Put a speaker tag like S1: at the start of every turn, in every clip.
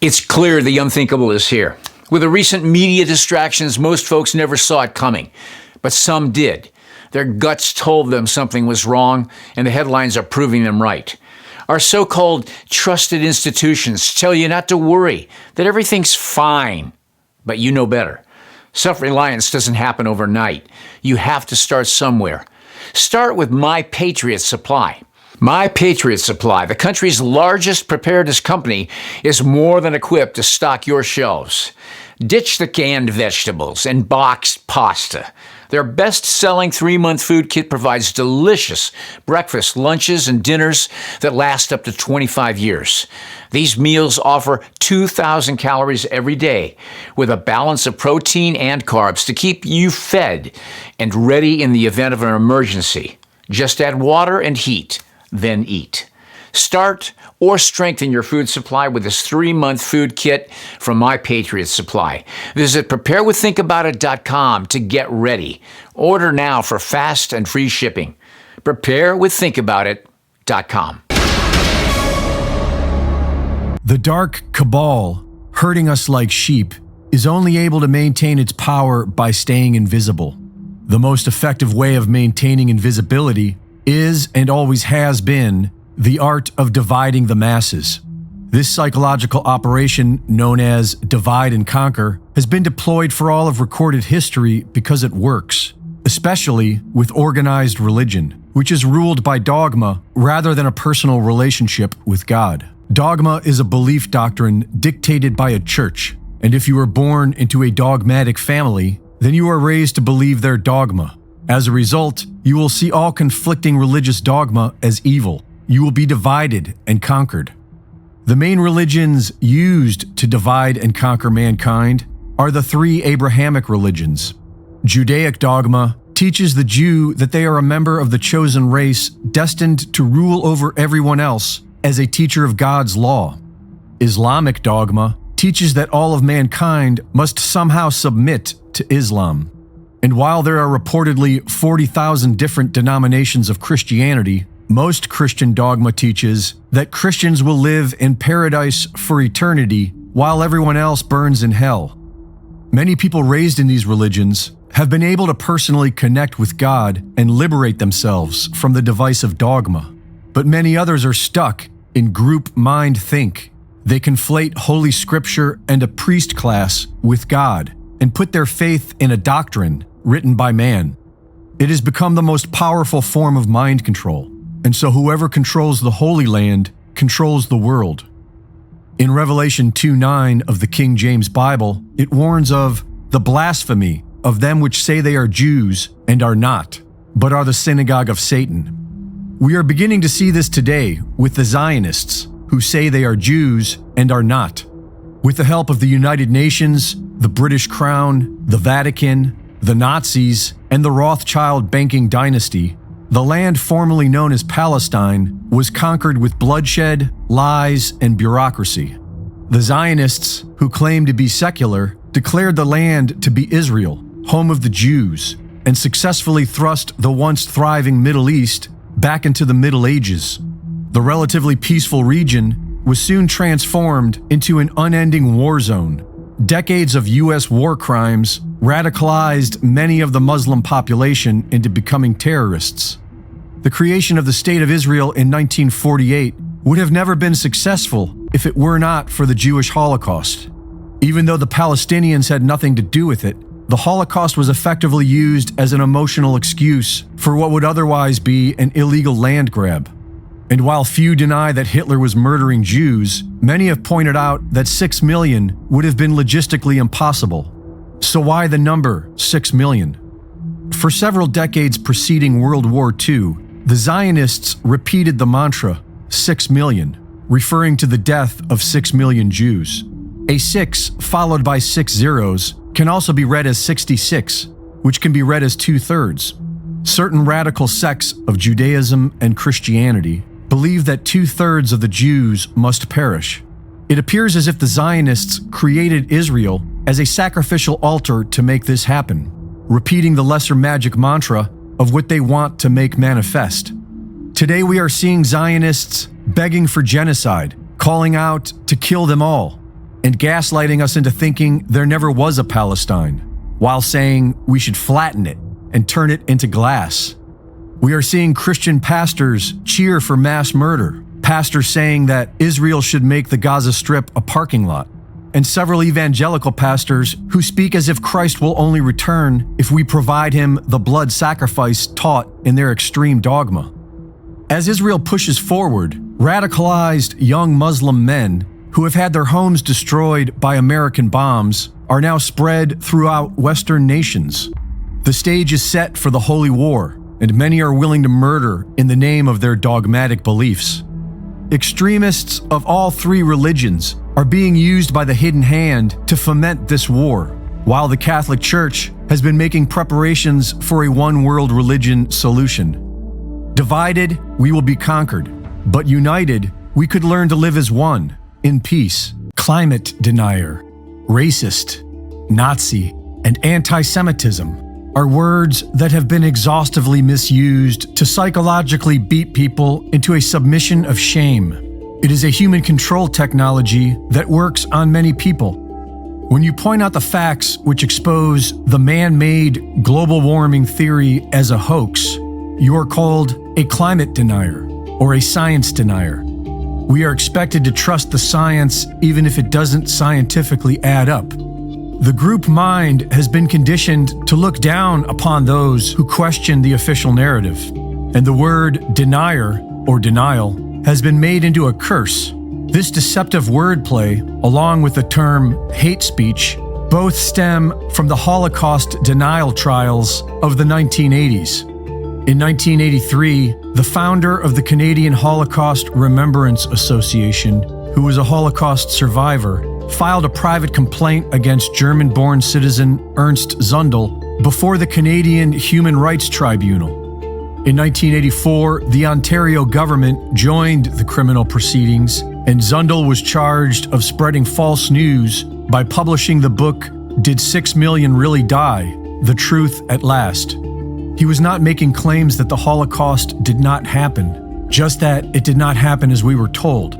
S1: It's clear the unthinkable is here. With the recent media distractions, most folks never saw it coming, but some did. Their guts told them something was wrong, and the headlines are proving them right. Our so-called trusted institutions tell you not to worry, that everything's fine, but you know better. Self-reliance doesn't happen overnight. You have to start somewhere. Start with My Patriot Supply. My Patriot Supply, the country's largest preparedness company, is more than equipped to stock your shelves. Ditch the canned vegetables and boxed pasta. Their best-selling 3-month food kit provides delicious breakfast, lunches, and dinners that last up to 25 years. These meals offer 2,000 calories every day, with a balance of protein and carbs to keep you fed and ready in the event of an emergency. Just add water and heat, then eat. Start or strengthen your food supply with this 3-month food kit from My Patriot Supply. Visit preparewiththinkaboutit.com to get ready. Order now for fast and free shipping. preparewiththinkaboutit.com.
S2: The dark cabal, herding us like sheep, is only able to maintain its power by staying invisible. The most effective way of maintaining invisibility is, and always has been, the art of dividing the masses. This psychological operation, known as divide and conquer, has been deployed for all of recorded history because it works, especially with organized religion, which is ruled by dogma rather than a personal relationship with God. Dogma is a belief doctrine dictated by a church, and if you are born into a dogmatic family, then you are raised to believe their dogma. As a result, you will see all conflicting religious dogma as evil. You will be divided and conquered. The main religions used to divide and conquer mankind are the 3 Abrahamic religions. Judaic dogma teaches the Jew that they are a member of the chosen race destined to rule over everyone else as a teacher of God's law. Islamic dogma teaches that all of mankind must somehow submit to Islam. And while there are reportedly 40,000 different denominations of Christianity, most Christian dogma teaches that Christians will live in paradise for eternity while everyone else burns in hell. Many people raised in these religions have been able to personally connect with God and liberate themselves from the device of dogma. But many others are stuck in group mind think. They conflate Holy Scripture and a priest class with God and put their faith in a doctrine written by man. It has become the most powerful form of mind control, and so whoever controls the Holy Land controls the world. In Revelation 2:9 of the King James Bible, it warns of the blasphemy of them which say they are Jews and are not, but are the synagogue of Satan. We are beginning to see this today with the Zionists, who say they are Jews and are not. With the help of the United Nations, the British Crown, the Vatican, the Nazis, and the Rothschild banking dynasty, the land formerly known as Palestine was conquered with bloodshed, lies, and bureaucracy. The Zionists, who claimed to be secular, declared the land to be Israel, home of the Jews, and successfully thrust the once thriving Middle East back into the Middle Ages. The relatively peaceful region was soon transformed into an unending war zone. Decades of U.S. war crimes radicalized many of the Muslim population into becoming terrorists. The creation of the State of Israel in 1948 would have never been successful if it were not for the Jewish Holocaust. Even though the Palestinians had nothing to do with it, the Holocaust was effectively used as an emotional excuse for what would otherwise be an illegal land grab. And while few deny that Hitler was murdering Jews, many have pointed out that 6 million would have been logistically impossible. So why the number 6 million? For several decades preceding World War II, the Zionists repeated the mantra 6 million, referring to the death of 6 million Jews. A 6 followed by 6 zeros can also be read as 66, which can be read as 2/3. Certain radical sects of Judaism and Christianity believe that 2/3 of the Jews must perish. It appears as if the Zionists created Israel as a sacrificial altar to make this happen, repeating the lesser magic mantra of what they want to make manifest. Today we are seeing Zionists begging for genocide, calling out to kill them all. and gaslighting us into thinking there never was a Palestine, while saying we should flatten it and turn it into glass. We are seeing Christian pastors cheer for mass murder, pastors saying that Israel should make the Gaza Strip a parking lot, and several evangelical pastors who speak as if Christ will only return if we provide him the blood sacrifice taught in their extreme dogma. As Israel pushes forward, radicalized young Muslim men who have had their homes destroyed by American bombs are now spread throughout Western nations. The stage is set for the holy war, and many are willing to murder in the name of their dogmatic beliefs. Extremists of all three religions are being used by the hidden hand to foment this war, while the Catholic Church has been making preparations for a one-world religion solution. Divided, we will be conquered, but united, we could learn to live as one, in peace. Climate denier, racist, Nazi, and anti-Semitism are words that have been exhaustively misused to psychologically beat people into a submission of shame. It is a human control technology that works on many people. When you point out the facts which expose the man-made global warming theory as a hoax, you are called a climate denier or a science denier. We are expected to trust the science even if it doesn't scientifically add up. The group mind has been conditioned to look down upon those who question the official narrative, and the word denier or denial has been made into a curse. This deceptive wordplay, along with the term hate speech, both stem from the Holocaust denial trials of the 1980s. In 1983, the founder of the Canadian Holocaust Remembrance Association, who was a Holocaust survivor, filed a private complaint against German-born citizen Ernst Zundel before the Canadian Human Rights Tribunal. In 1984, the Ontario government joined the criminal proceedings, and Zundel was charged of spreading false news by publishing the book Did 6 Million Really Die? The Truth at Last. He was not making claims that the Holocaust did not happen, just that it did not happen as we were told.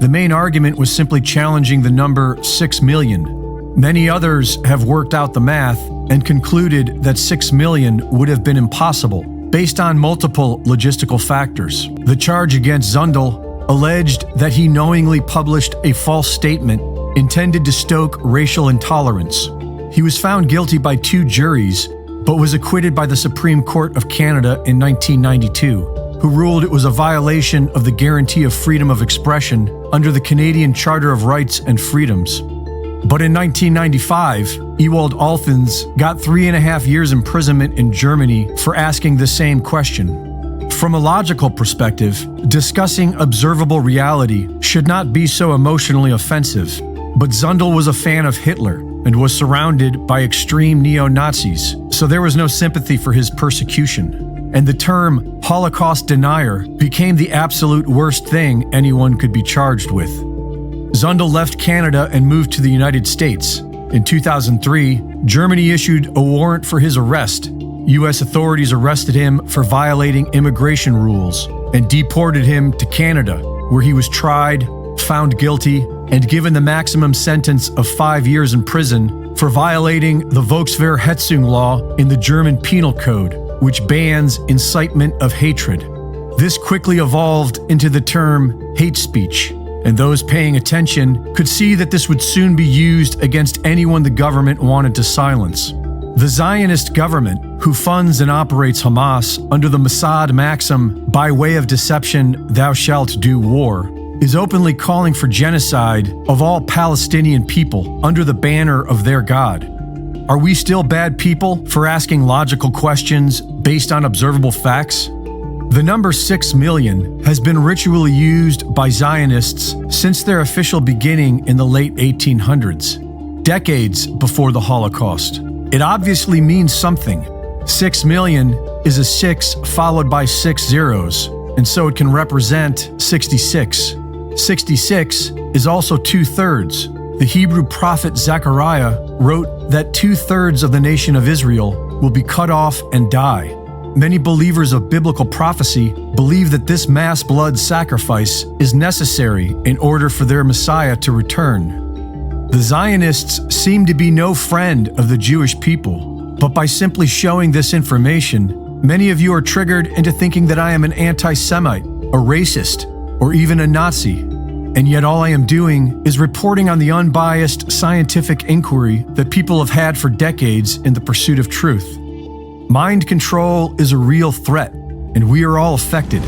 S2: The main argument was simply challenging the number 6 million. Many others have worked out the math and concluded that 6 million would have been impossible, based on multiple logistical factors. The charge against Zundel alleged that he knowingly published a false statement intended to stoke racial intolerance. He was found guilty by 2 juries, but was acquitted by the Supreme Court of Canada in 1992, who ruled it was a violation of the guarantee of freedom of expression under the Canadian Charter of Rights and Freedoms. But in 1995, Ewald Althans got 3.5 years imprisonment in Germany for asking the same question. From a logical perspective, discussing observable reality should not be so emotionally offensive, but Zundel was a fan of Hitler and was surrounded by extreme neo-Nazis, so there was no sympathy for his persecution. And the term Holocaust denier became the absolute worst thing anyone could be charged with. Zundel left Canada and moved to the United States. In 2003, Germany issued a warrant for his arrest. U.S. authorities arrested him for violating immigration rules and deported him to Canada, where he was tried, found guilty, and given the maximum sentence of 5 years in prison for violating the Volksverhetzung law in the German Penal Code, which bans incitement of hatred. This quickly evolved into the term hate speech, and those paying attention could see that this would soon be used against anyone the government wanted to silence. The Zionist government, who funds and operates Hamas under the Mossad maxim, by way of deception, thou shalt do war, is openly calling for genocide of all Palestinian people under the banner of their God. Are we still bad people for asking logical questions based on observable facts? The number 6 million has been ritually used by Zionists since their official beginning in the late 1800s, decades before the Holocaust. It obviously means something. 6 million is a 6 followed by 6 zeros, and so it can represent 66. 66 is also 2/3. The Hebrew prophet Zechariah wrote that 2/3 of the nation of Israel will be cut off and die. Many believers of biblical prophecy believe that this mass blood sacrifice is necessary in order for their Messiah to return. The Zionists seem to be no friend of the Jewish people, but by simply showing this information, many of you are triggered into thinking that I am an anti-Semite, a racist, or even a Nazi. And yet all I am doing is reporting on the unbiased scientific inquiry that people have had for decades in the pursuit of truth. Mind control is a real threat, and we are all affected.